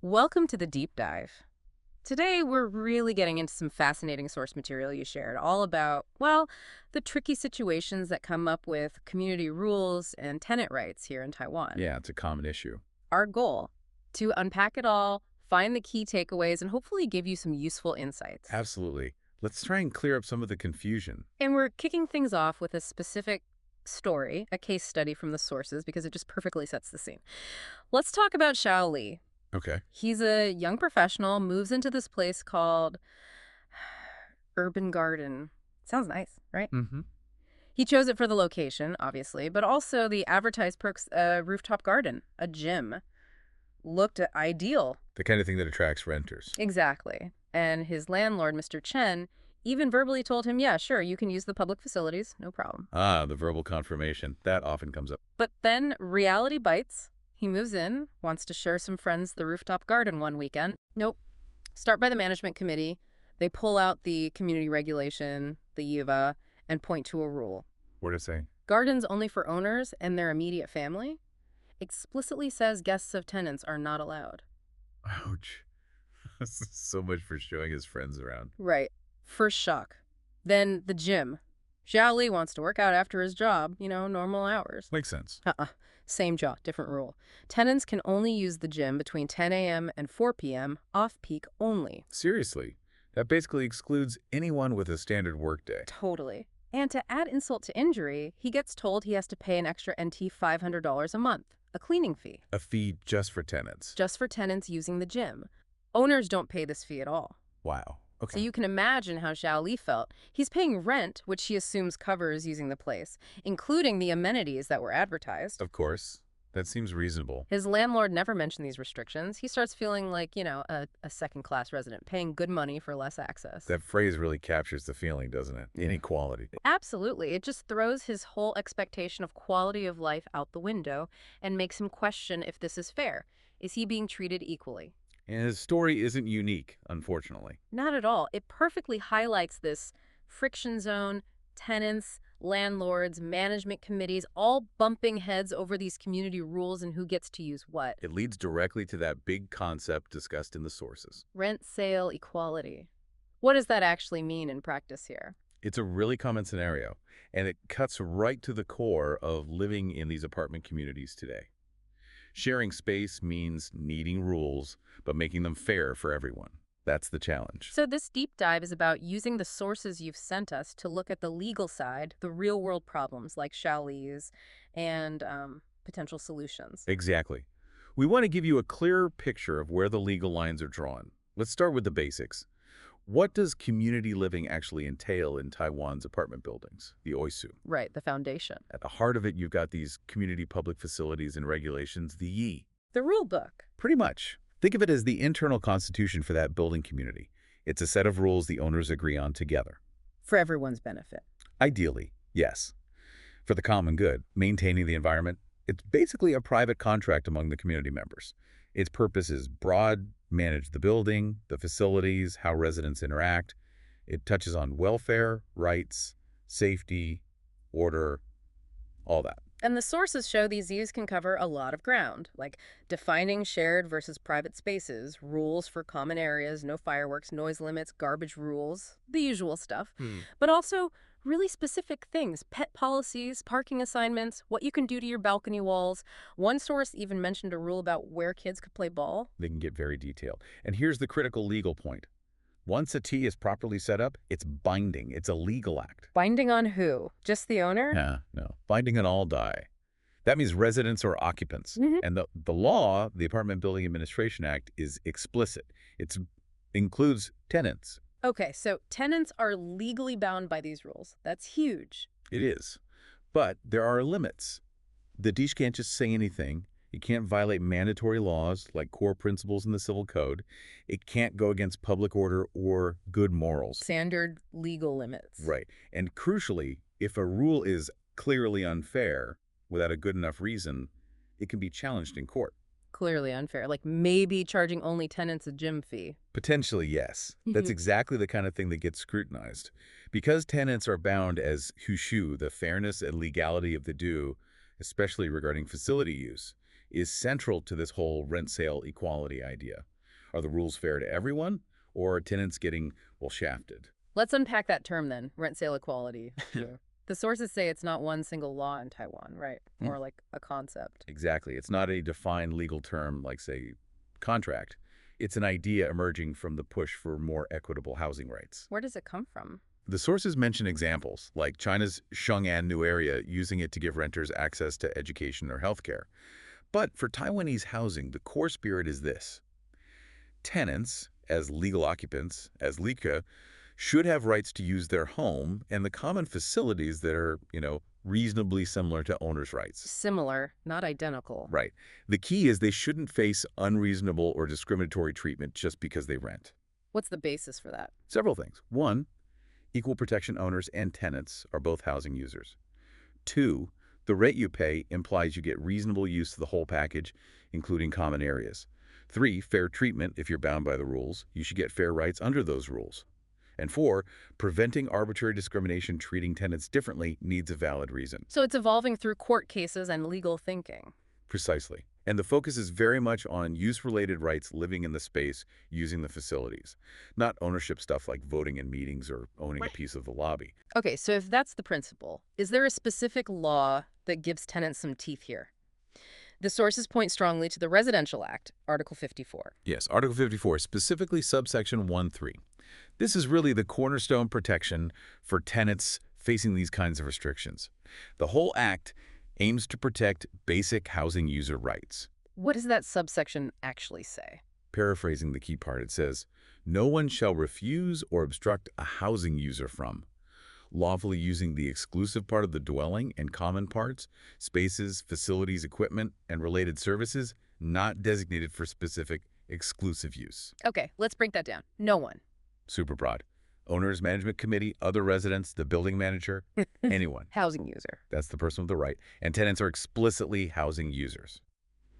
Welcome to the deep dive. Today, we're really getting into some fascinating source material you shared, all about, well, the tricky situations that come up with community rules and tenant rights here in Taiwan. Yeah, it's a common issue. Our goal, to unpack it all, find the key takeaways, and hopefully give you some useful insights. Absolutely. Let's try and clear up some of the confusion. And we're kicking things off with a specific story, a case study from the sources, because it just perfectly sets the scene. Let's talk about Xiao Li. Okay. He's a young professional, moves into this place called Urban Garden. Sounds nice, right? Mm-hmm. He chose it for the location, obviously, but also the advertised perks rooftop garden, a gym. Looked ideal. The kind of thing that attracts renters. Exactly. And his landlord, Mr. Chen, even verbally told him, yeah, sure, you can use the public facilities, no problem. Ah, the verbal confirmation. That often comes up. But then reality bites. He moves in, wants to share some friends the rooftop garden one weekend. Nope. Start by the management committee. They pull out the community regulation, the UVA, and point to a rule. What to say? Gardens only for owners and their immediate family explicitly says guests of tenants are not allowed. Ouch. So much for showing his friends around. Right. First shock. Then the gym. Xiao Li wants to work out after his job, normal hours. Makes sense. Same job, different rule. Tenants can only use the gym between 10 a.m. and 4 p.m., off-peak only. Seriously. That basically excludes anyone with a standard workday. Totally. And to add insult to injury, he gets told he has to pay an extra NT $500 a month, a cleaning fee. A fee just for tenants. Just for tenants using the gym. Owners don't pay this fee at all. Wow. Okay. So you can imagine how Xiao Li felt. He's paying rent, which he assumes covers using the place, including the amenities that were advertised. Of course. That seems reasonable. His landlord never mentioned these restrictions. He starts feeling like, a second-class resident, paying good money for less access. That phrase really captures the feeling, doesn't it? Inequality. Absolutely. It just throws his whole expectation of quality of life out the window and makes him question if this is fair. Is he being treated equally? And his story isn't unique, unfortunately. Not at all. It perfectly highlights this friction zone, tenants, landlords, management committees, all bumping heads over these community rules and who gets to use what. It leads directly to that big concept discussed in the sources. Rent sale equality. What does that actually mean in practice here? It's a really common scenario, and it cuts right to the core of living in these apartment communities today. Sharing space means needing rules, but making them fair for everyone. That's the challenge. So this deep dive is about using the sources you've sent us to look at the legal side, the real-world problems like Xiao Li's, and potential solutions. Exactly. We want to give you a clearer picture of where the legal lines are drawn. Let's start with the basics. What does community living actually entail in Taiwan's apartment buildings, the oisu? Right, the foundation. At the heart of it, you've got these community public facilities and regulations, the yi. The rule book. Pretty much. Think of it as the internal constitution for that building community. It's a set of rules the owners agree on together. For everyone's benefit. Ideally, yes. For the common good, maintaining the environment, it's basically a private contract among the community members. Its purpose is broad, manage the building, the facilities, how residents interact. It touches on welfare, rights, safety, order, all that. And the sources show these views can cover a lot of ground, like defining shared versus private spaces, rules for common areas, no fireworks, noise limits, garbage rules, the usual stuff. But also really specific things, pet policies, parking assignments, what you can do to your balcony walls. One source even mentioned a rule about where kids could play ball. They can get very detailed. And here's the critical legal point. Once a T is properly set up, it's binding. It's a legal act. Binding on who? Just the owner? No. Binding on all die. That means residents or occupants. And the law, the Apartment Building Administration Act, is explicit. It includes tenants. Okay, so tenants are legally bound by these rules. That's huge. It is. But there are limits. The dish can't just say anything. It can't violate mandatory laws like core principles in the Civil Code. It can't go against public order or good morals. Standard legal limits. Right. And crucially, if a rule is clearly unfair without a good enough reason, it can be challenged in court. Clearly unfair. Like maybe charging only tenants a gym fee. Potentially, yes. That's exactly the kind of thing that gets scrutinized. Because tenants are bound as hushu, the fairness and legality of the due, especially regarding facility use. is central to this whole rent-sale equality idea. Are the rules fair to everyone, or are tenants getting, well, shafted? Let's unpack that term then, rent-sale equality. Sure. The sources say it's not one single law in Taiwan, right? More like a concept. Exactly. It's not a defined legal term like, say, contract. It's an idea emerging from the push for more equitable housing rights. Where does it come from? The sources mention examples, like China's Shang'an New Area using it to give renters access to education or healthcare. But for Taiwanese housing, the core spirit is this. Tenants, as legal occupants, as lika, should have rights to use their home and the common facilities that are, reasonably similar to owners' rights. Similar, not identical. Right. The key is they shouldn't face unreasonable or discriminatory treatment just because they rent. What's the basis for that? Several things. One, equal protection owners and tenants are both housing users. Two, the rate you pay implies you get reasonable use of the whole package, including common areas. Three, fair treatment. If you're bound by the rules, you should get fair rights under those rules. And four, preventing arbitrary discrimination treating tenants differently needs a valid reason. So it's evolving through court cases and legal thinking. Precisely. And the focus is very much on use-related rights living in the space, using the facilities. Not ownership stuff like voting in meetings or owning a piece of the lobby. Okay, so if that's the principle, is there a specific law that gives tenants some teeth here? The sources point strongly to the Residential Act, Article 54. Yes, Article 54, specifically subsection 1(3). This is really the cornerstone protection for tenants facing these kinds of restrictions. The whole act aims to protect basic housing user rights. What does that subsection actually say? Paraphrasing the key part, it says, "No one shall refuse or obstruct a housing user from lawfully using the exclusive part of the dwelling and common parts, spaces, facilities, equipment, and related services not designated for specific exclusive use." Okay, let's break that down. No one. Super broad. Owners, management committee, other residents, the building manager, anyone. Housing user. That's the person with the right. And tenants are explicitly housing users.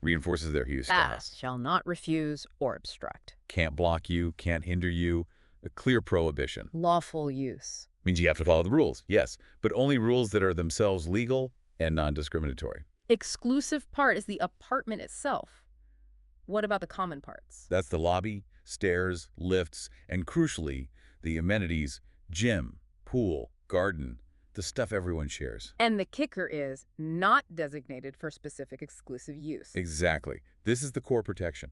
Reinforces their use style. Shall not refuse or obstruct. Can't block you, can't hinder you. A clear prohibition. Lawful use. Means you have to follow the rules, yes, but only rules that are themselves legal and non-discriminatory. Exclusive part is the apartment itself. What about the common parts? That's the lobby, stairs, lifts, and crucially, the amenities, gym, pool, garden, the stuff everyone shares. And the kicker is not designated for specific exclusive use. Exactly. This is the core protection.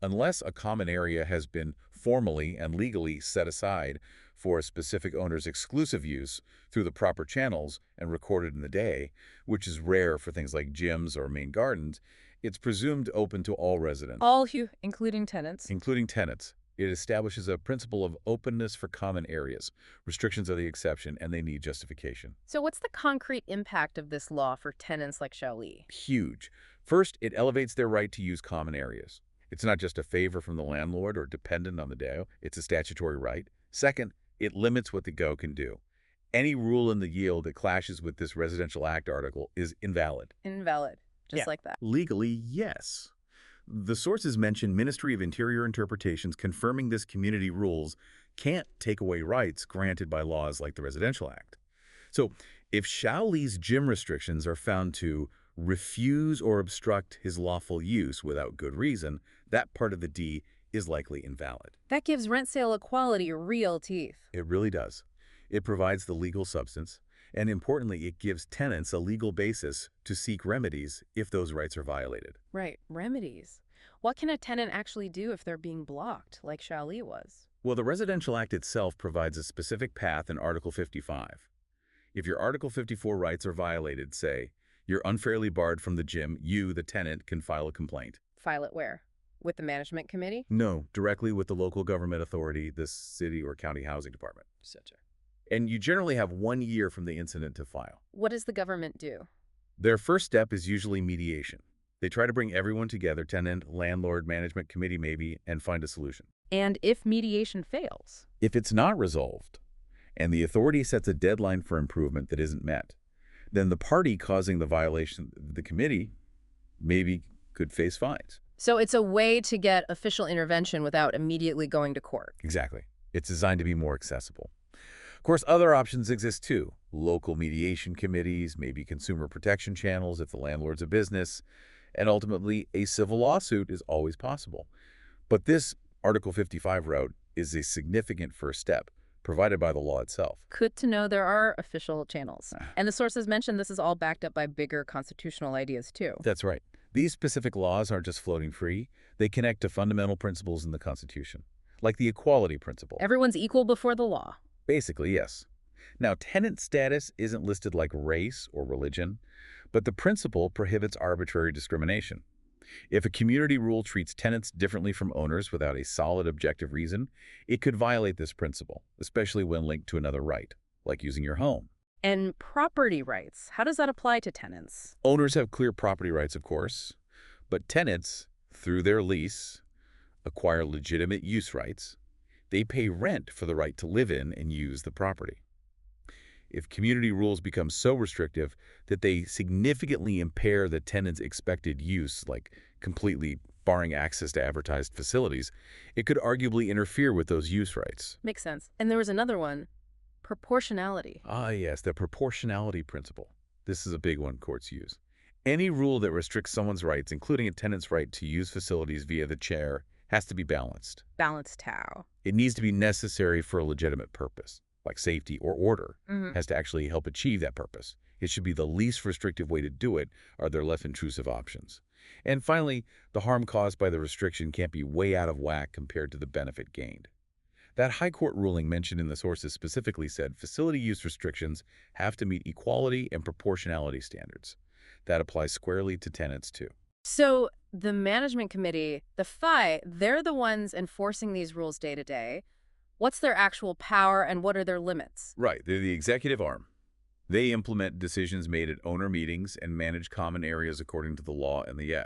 Unless a common area has been formally and legally set aside for a specific owner's exclusive use through the proper channels and recorded in the day, which is rare for things like gyms or main gardens, it's presumed open to all residents. All including tenants. Including tenants. It establishes a principle of openness for common areas. Restrictions are the exception, and they need justification. So what's the concrete impact of this law for tenants like Xiaoli? Huge. First, it elevates their right to use common areas. It's not just a favor from the landlord or dependent on the DAO. It's a statutory right. Second, it limits what the GO can do. Any rule in the yield that clashes with this Residential Act article is invalid. Invalid. Just like that. Legally, yes. The sources mention Ministry of Interior interpretations confirming this community rules can't take away rights granted by laws like the Residential Act. So if Xiaoli's gym restrictions are found to refuse or obstruct his lawful use without good reason, that part of the D is likely invalid. That gives rent-sale equality real teeth. It really does. It provides the legal substance, and importantly, it gives tenants a legal basis to seek remedies if those rights are violated. Right, remedies. What can a tenant actually do if they're being blocked, like Xiaoli was? Well, the Residential Act itself provides a specific path in Article 55. If your Article 54 rights are violated, say, you're unfairly barred from the gym, you, the tenant, can file a complaint. File it where? With the management committee? No, directly with the local government authority, the city or county housing department. And you generally have 1 year from the incident to file. What does the government do? Their first step is usually mediation. They try to bring everyone together, tenant, landlord, management committee maybe, and find a solution. And if mediation fails? If it's not resolved, and the authority sets a deadline for improvement that isn't met, then the party causing the violation, the committee, maybe could face fines. So it's a way to get official intervention without immediately going to court. Exactly. It's designed to be more accessible. Of course, other options exist too. Local mediation committees, maybe consumer protection channels if the landlord's a business. And ultimately, a civil lawsuit is always possible. But this Article 55 route is a significant first step, provided by the law itself. Good to know there are official channels. And the sources mentioned this is all backed up by bigger constitutional ideas, too. That's right. These specific laws aren't just floating free. They connect to fundamental principles in the Constitution, like the equality principle. Everyone's equal before the law. Basically, yes. Now, tenant status isn't listed like race or religion, but the principle prohibits arbitrary discrimination. If a community rule treats tenants differently from owners without a solid objective reason, it could violate this principle, especially when linked to another right, like using your home. And property rights, how does that apply to tenants? Owners have clear property rights, of course, but tenants, through their lease, acquire legitimate use rights. They pay rent for the right to live in and use the property. If community rules become so restrictive that they significantly impair the tenant's expected use, like completely barring access to advertised facilities, it could arguably interfere with those use rights. Makes sense. And there was another one, proportionality. Ah, yes, the proportionality principle. This is a big one courts use. Any rule that restricts someone's rights, including a tenant's right to use facilities via the chair, has to be balanced. Balanced how? It needs to be necessary for a legitimate purpose, like safety or order, Mm-hmm. has to actually help achieve that purpose. It should be the least restrictive way to do it. Are there less intrusive options? And finally, the harm caused by the restriction can't be way out of whack compared to the benefit gained. That high court ruling mentioned in the sources specifically said facility use restrictions have to meet equality and proportionality standards. That applies squarely to tenants too. So the management committee, the FI, they're the ones enforcing these rules day to day. What's their actual power and what are their limits? Right, they're the executive arm. They implement decisions made at owner meetings and manage common areas according to the law and the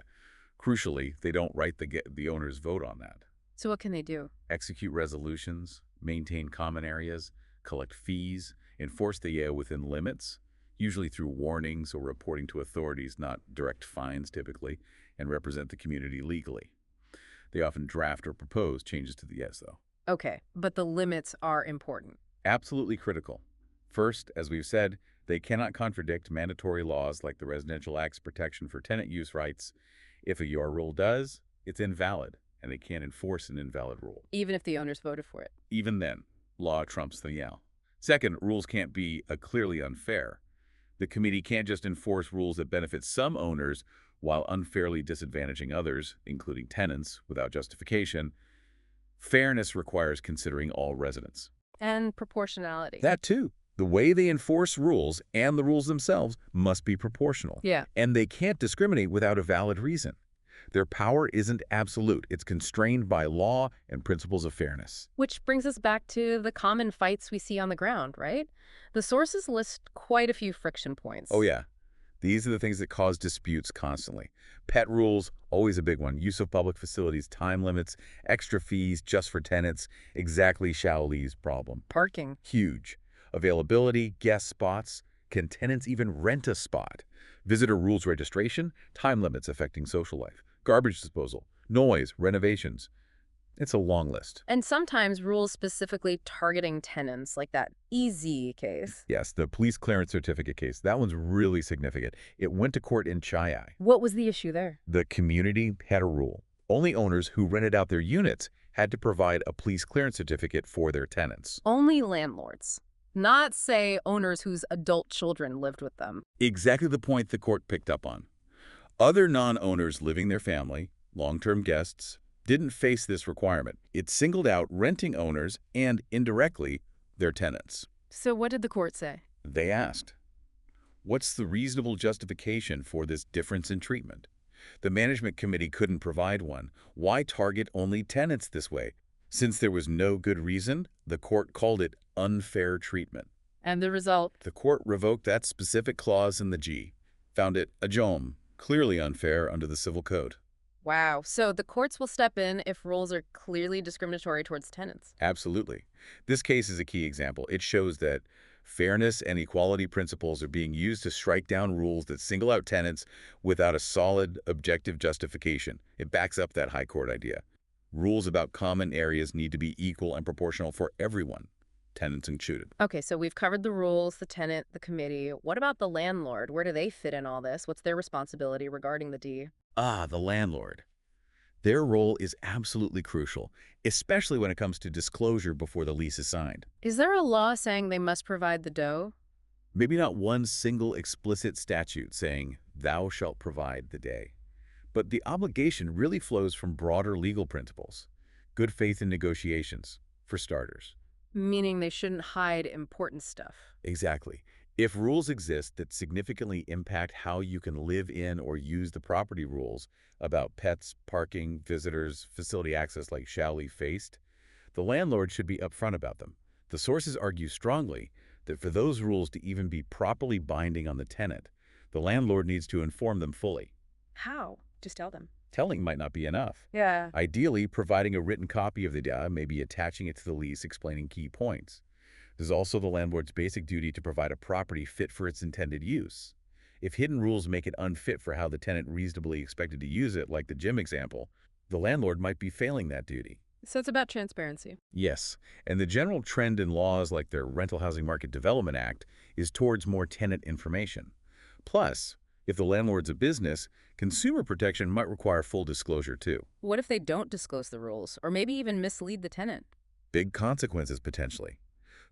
crucially, they don't write the owner's vote on that. So what can they do? Execute resolutions, maintain common areas, collect fees, enforce the within limits, usually through warnings or reporting to authorities, not direct fines typically, and represent the community legally. They often draft or propose changes to the though. Okay, but the limits are important. Absolutely critical. First, as we've said, they cannot contradict mandatory laws like the Residential Act's protection for tenant use rights. If a your rule does, it's invalid, and they can't enforce an invalid rule. Even if the owners voted for it. Even then, law trumps the Second, rules can't be clearly unfair. The committee can't just enforce rules that benefit some owners while unfairly disadvantaging others, including tenants, without justification. Fairness requires considering all residents. And proportionality. That too. The way they enforce rules and the rules themselves must be proportional. Yeah. And they can't discriminate without a valid reason. Their power isn't absolute. It's constrained by law and principles of fairness. Which brings us back to the common fights we see on the ground, right? The sources list quite a few friction points. Oh, yeah. These are the things that cause disputes constantly. Pet rules, always a big one. Use of public facilities, time limits, extra fees just for tenants, exactly shall lease problem. Parking. Huge. Availability, guest spots. Can tenants even rent a spot? Visitor rules registration, time limits affecting social life, garbage disposal, noise, renovations. It's a long list. And sometimes rules specifically targeting tenants, like that EZ case. Yes, the police clearance certificate case. That one's really significant. It went to court in Chiayi. What was the issue there? The community had a rule. Only owners who rented out their units had to provide a police clearance certificate for their tenants. Only landlords. Not, say, owners whose adult children lived with them. Exactly the point the court picked up on. Other non-owners living their family, long-term guests, didn't face this requirement. It singled out renting owners and, indirectly, their tenants. So what did the court say? They asked, what's the reasonable justification for this difference in treatment? The management committee couldn't provide one. Why target only tenants this way? Since there was no good reason, the court called it unfair treatment. And the result? The court revoked that specific clause in the G, found it a jom, clearly unfair under the Civil Code. Wow. So the courts will step in if rules are clearly discriminatory towards tenants. Absolutely. This case is a key example. It shows that fairness and equality principles are being used to strike down rules that single out tenants without a solid, objective justification. It backs up that high court idea. Rules about common areas need to be equal and proportional for everyone, tenants included. Okay, so we've covered the rules, the tenant, the committee. What about the landlord? Where do they fit in all this? What's their responsibility regarding the D? Ah, the landlord. Their role is absolutely crucial, especially when it comes to disclosure before the lease is signed. Is there a law saying they must provide the dough? Maybe not one single explicit statute saying, thou shalt provide the day. But the obligation really flows from broader legal principles. Good faith in negotiations, for starters. Meaning they shouldn't hide important stuff. Exactly. If rules exist that significantly impact how you can live in or use the property rules about pets, parking, visitors, facility access like shall leave faced, the landlord should be upfront about them. The sources argue strongly that for those rules to even be properly binding on the tenant, the landlord needs to inform them fully. How? Just tell them. Telling might not be enough. Yeah. Ideally, providing a written copy of the DA, maybe attaching it to the lease explaining key points. There's also the landlord's basic duty to provide a property fit for its intended use. If hidden rules make it unfit for how the tenant reasonably expected to use it, like the gym example, the landlord might be failing that duty. So it's about transparency. Yes, and the general trend in laws like the Rental Housing Market Development Act is towards more tenant information. Plus, if the landlord's a business, consumer protection might require full disclosure too. What if they don't disclose the rules, or maybe even mislead the tenant? Big consequences potentially.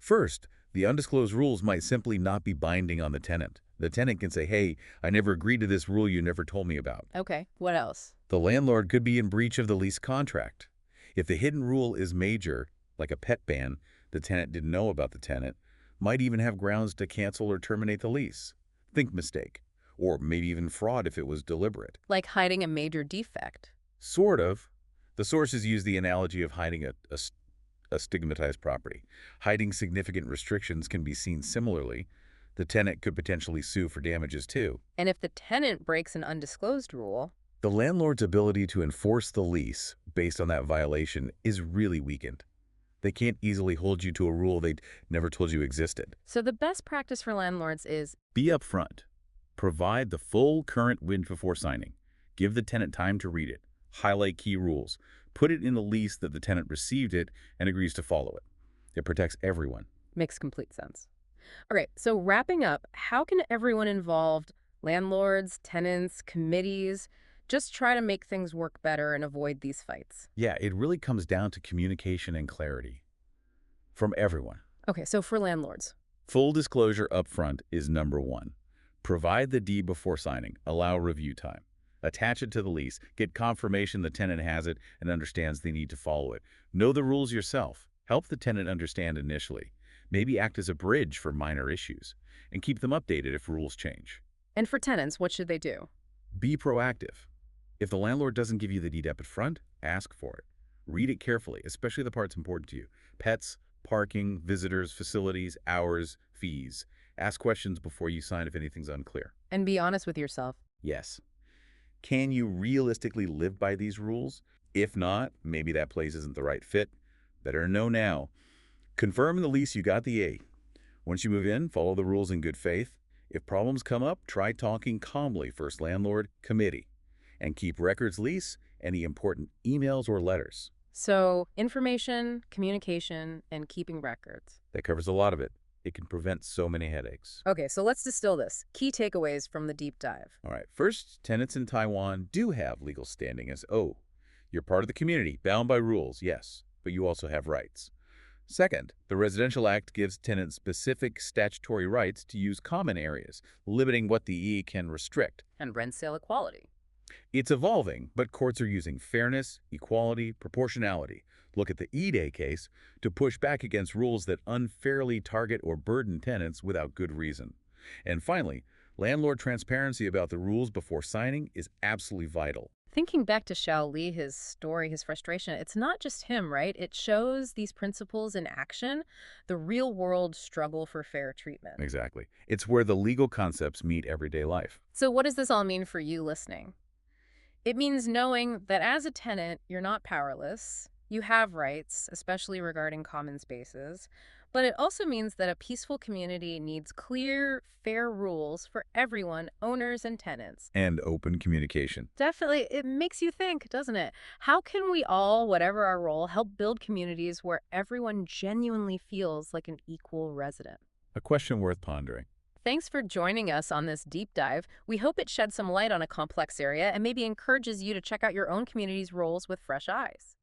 First, the undisclosed rules might simply not be binding on the tenant. The tenant can say, hey, I never agreed to this rule you never told me about. Okay, what else? The landlord could be in breach of the lease contract. If the hidden rule is major, like a pet ban, the tenant didn't know about the tenant, might even have grounds to cancel or terminate the lease. Think mistake. Or maybe even fraud if it was deliberate. Like hiding a major defect. Sort of. The sources use the analogy of hiding a stigmatized property. Hiding significant restrictions can be seen similarly. The tenant could potentially sue for damages too. And if the tenant breaks an undisclosed rule, The landlord's ability to enforce the lease based on that violation is really weakened. They can't easily hold you to a rule they'd never told you existed. so the best practice for landlords is Be upfront. Provide the full current wind before signing. Give the tenant time to read it. Highlight key rules. Put it in the lease that the tenant received it and agrees to follow it. It protects everyone. makes complete sense. All right, so wrapping up, how can everyone involved, landlords, tenants, committees, just try to make things work better and avoid these fights? Yeah, it really comes down to communication and clarity from everyone. Okay, so for landlords, Full disclosure upfront is number one. Provide the deed before signing. Allow review time. Attach it to the lease. Get confirmation the tenant has it and understands they need to follow it. Know the rules yourself. Help the tenant understand initially. Maybe act as a bridge for minor issues. And keep them updated if rules change. and for tenants, what should they do? Be proactive. If the landlord doesn't give you the deed up front, ask for it. Read it carefully, especially the parts important to you. Pets, parking, visitors, facilities, hours, fees. Ask questions before you sign if anything's unclear. And be honest with yourself. Yes. Can you realistically live by these rules? If not, maybe that place isn't the right fit. Better know now. Confirm in the lease you got the A. Once you move in, follow the rules in good faith. If problems come up, try talking calmly, first landlord, committee. And keep records lease, any important emails or letters. So information, communication, and keeping records. That covers a lot of it. It can prevent so many headaches. Okay, so let's distill this. Key takeaways from the deep dive. All right. First, tenants in Taiwan do have legal standing as O. You're part of the community, bound by rules, yes, but you also have rights. Second, the Residential Act gives tenants specific statutory rights to use common areas, limiting what the E can restrict. And rent sale equality. It's evolving, but courts are using fairness, equality, proportionality. Look at the E-Day case to push back against rules that unfairly target or burden tenants without good reason. And finally, landlord transparency about the rules before signing is absolutely vital. Thinking back to Xiao Li, his story, his frustration, it's not just him, right? It shows these principles in action, the real-world struggle for fair treatment. Exactly. It's where the legal concepts meet everyday life. So what does this all mean for you listening? It means knowing that as a tenant, you're not powerless. You have rights, especially regarding common spaces. But it also means that a peaceful community needs clear, fair rules for everyone, owners and tenants. And open communication. Definitely, it makes you think, doesn't it? How can we all, whatever our role, help build communities where everyone genuinely feels like an equal resident? A question worth pondering. Thanks for joining us on this deep dive. We hope it sheds some light on a complex area and maybe encourages you to check out your own community's roles with fresh eyes.